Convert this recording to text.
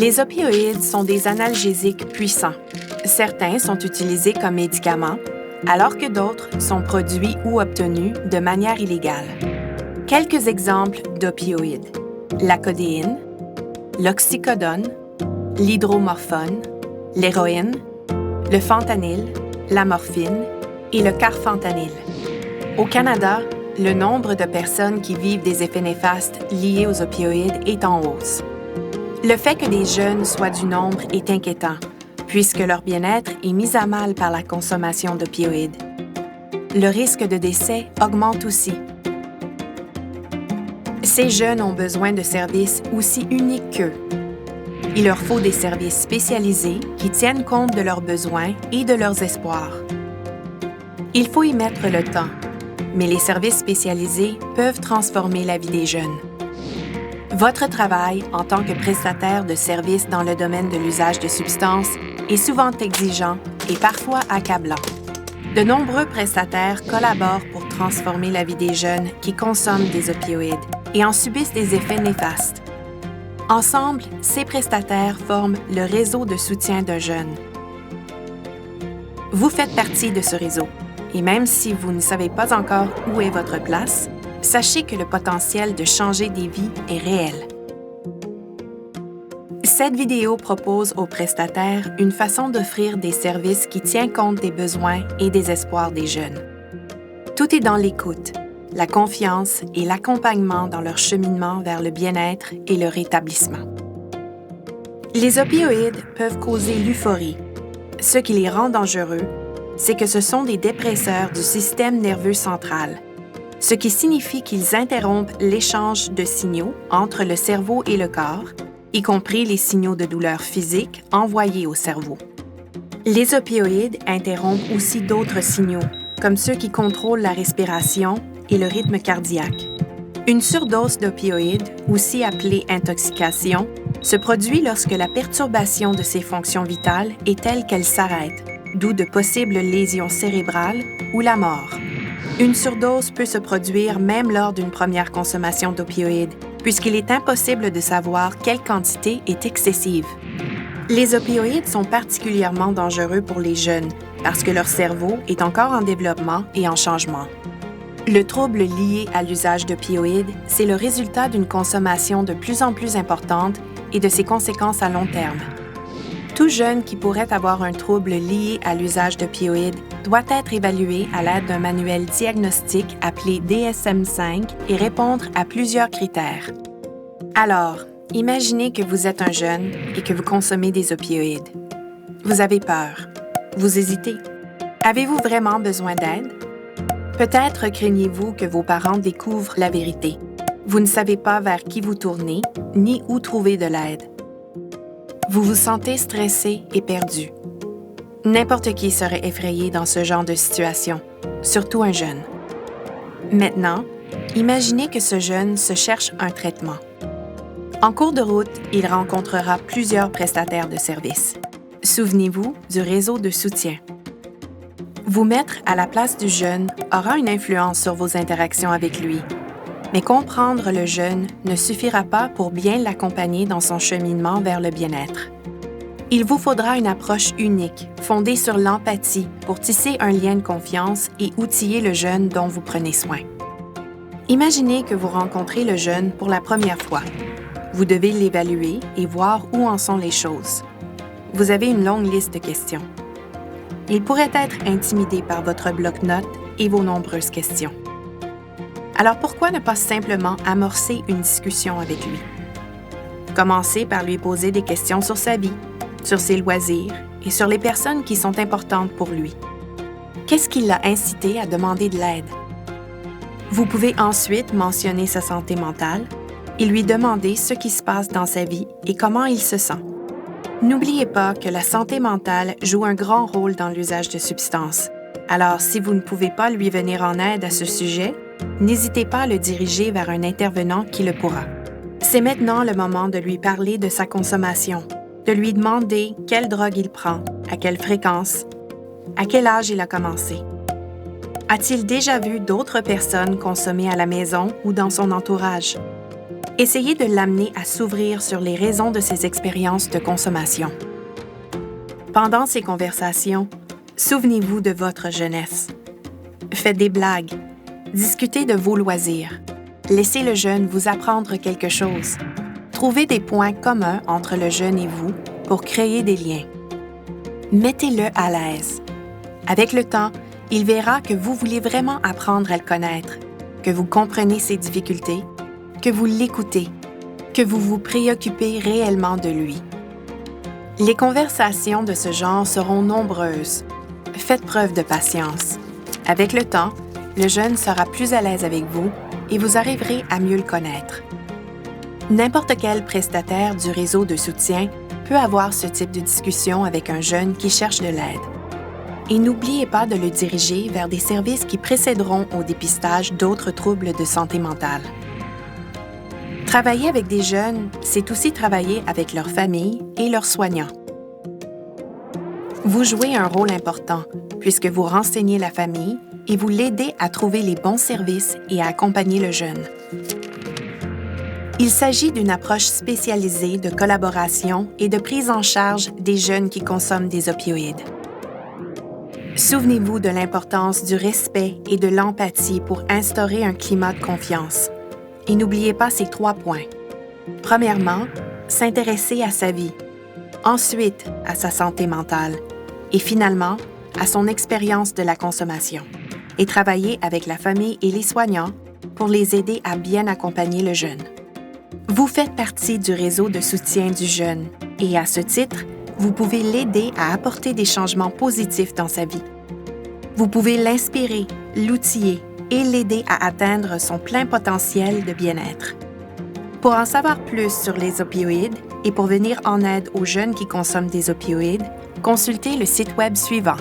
Les opioïdes sont des analgésiques puissants. Certains sont utilisés comme médicaments, alors que d'autres sont produits ou obtenus de manière illégale. Quelques exemples d'opioïdes: la codéine, l'oxycodone, l'hydromorphone, l'héroïne, le fentanyl, la morphine et le carfentanyl. Au Canada, le nombre de personnes qui vivent des effets néfastes liés aux opioïdes est en hausse. Le fait que des jeunes soient du nombre est inquiétant, puisque leur bien-être est mis à mal par la consommation d'opioïdes. Le risque de décès augmente aussi. Ces jeunes ont besoin de services aussi uniques qu'eux. Il leur faut des services spécialisés qui tiennent compte de leurs besoins et de leurs espoirs. Il faut y mettre le temps, mais les services spécialisés peuvent transformer la vie des jeunes. Votre travail en tant que prestataire de services dans le domaine de l'usage de substances est souvent exigeant et parfois accablant. De nombreux prestataires collaborent pour transformer la vie des jeunes qui consomment des opioïdes et en subissent des effets néfastes. Ensemble, ces prestataires forment le réseau de soutien de jeunes. Vous faites partie de ce réseau, et même si vous ne savez pas encore où est votre place, sachez que le potentiel de changer des vies est réel. Cette vidéo propose aux prestataires une façon d'offrir des services qui tient compte des besoins et des espoirs des jeunes. Tout est dans l'écoute, la confiance et l'accompagnement dans leur cheminement vers le bien-être et le rétablissement. Les opioïdes peuvent causer l'euphorie. Ce qui les rend dangereux, c'est que ce sont des dépresseurs du système nerveux central, ce qui signifie qu'ils interrompent l'échange de signaux entre le cerveau et le corps, y compris les signaux de douleur physique envoyés au cerveau. Les opioïdes interrompent aussi d'autres signaux, comme ceux qui contrôlent la respiration et le rythme cardiaque. Une surdose d'opioïdes, aussi appelée intoxication, se produit lorsque la perturbation de ces fonctions vitales est telle qu'elle s'arrête, d'où de possibles lésions cérébrales ou la mort. Une surdose peut se produire même lors d'une première consommation d'opioïdes, puisqu'il est impossible de savoir quelle quantité est excessive. Les opioïdes sont particulièrement dangereux pour les jeunes parce que leur cerveau est encore en développement et en changement. Le trouble lié à l'usage d'opioïdes, c'est le résultat d'une consommation de plus en plus importante et de ses conséquences à long terme. Tout jeune qui pourrait avoir un trouble lié à l'usage d'opioïdes doit être évalué à l'aide d'un manuel diagnostique appelé DSM-5 et répondre à plusieurs critères. Alors, imaginez que vous êtes un jeune et que vous consommez des opioïdes. Vous avez peur. Vous hésitez. Avez-vous vraiment besoin d'aide? Peut-être craignez-vous que vos parents découvrent la vérité. Vous ne savez pas vers qui vous tourner, ni où trouver de l'aide. Vous vous sentez stressé et perdu. N'importe qui serait effrayé dans ce genre de situation, surtout un jeune. Maintenant, imaginez que ce jeune se cherche un traitement. En cours de route, il rencontrera plusieurs prestataires de services. Souvenez-vous du réseau de soutien. Vous mettre à la place du jeune aura une influence sur vos interactions avec lui. Mais comprendre le jeune ne suffira pas pour bien l'accompagner dans son cheminement vers le bien-être. Il vous faudra une approche unique, fondée sur l'empathie, pour tisser un lien de confiance et outiller le jeune dont vous prenez soin. Imaginez que vous rencontrez le jeune pour la première fois. Vous devez l'évaluer et voir où en sont les choses. Vous avez une longue liste de questions. Il pourrait être intimidé par votre bloc-notes et vos nombreuses questions. Alors pourquoi ne pas simplement amorcer une discussion avec lui? Commencez par lui poser des questions sur sa vie, sur ses loisirs et sur les personnes qui sont importantes pour lui. Qu'est-ce qui l'a incité à demander de l'aide? Vous pouvez ensuite mentionner sa santé mentale et lui demander ce qui se passe dans sa vie et comment il se sent. N'oubliez pas que la santé mentale joue un grand rôle dans l'usage de substances. Alors, si vous ne pouvez pas lui venir en aide à ce sujet, n'hésitez pas à le diriger vers un intervenant qui le pourra. C'est maintenant le moment de lui parler de sa consommation, de lui demander quelle drogue il prend, à quelle fréquence, à quel âge il a commencé. A-t-il déjà vu d'autres personnes consommer à la maison ou dans son entourage? Essayez de l'amener à s'ouvrir sur les raisons de ses expériences de consommation. Pendant ces conversations, souvenez-vous de votre jeunesse. Faites des blagues. Discutez de vos loisirs. Laissez le jeune vous apprendre quelque chose. Trouvez des points communs entre le jeune et vous pour créer des liens. Mettez-le à l'aise. Avec le temps, il verra que vous voulez vraiment apprendre à le connaître, que vous comprenez ses difficultés, que vous l'écoutez, que vous vous préoccupez réellement de lui. Les conversations de ce genre seront nombreuses. Faites preuve de patience. Avec le temps, le jeune sera plus à l'aise avec vous et vous arriverez à mieux le connaître. N'importe quel prestataire du réseau de soutien peut avoir ce type de discussion avec un jeune qui cherche de l'aide. Et n'oubliez pas de le diriger vers des services qui précéderont au dépistage d'autres troubles de santé mentale. Travailler avec des jeunes, c'est aussi travailler avec leur famille et leurs soignants. Vous jouez un rôle important puisque vous renseignez la famille et vous l'aidez à trouver les bons services et à accompagner le jeune. Il s'agit d'une approche spécialisée de collaboration et de prise en charge des jeunes qui consomment des opioïdes. Souvenez-vous de l'importance du respect et de l'empathie pour instaurer un climat de confiance. Et n'oubliez pas ces 3 points. Premièrement, s'intéresser à sa vie. Ensuite, à sa santé mentale. Et finalement, à son expérience de la consommation. Et travailler avec la famille et les soignants pour les aider à bien accompagner le jeune. Vous faites partie du réseau de soutien du jeune et à ce titre, vous pouvez l'aider à apporter des changements positifs dans sa vie. Vous pouvez l'inspirer, l'outiller et l'aider à atteindre son plein potentiel de bien-être. Pour en savoir plus sur les opioïdes et pour venir en aide aux jeunes qui consomment des opioïdes, consultez le site web suivant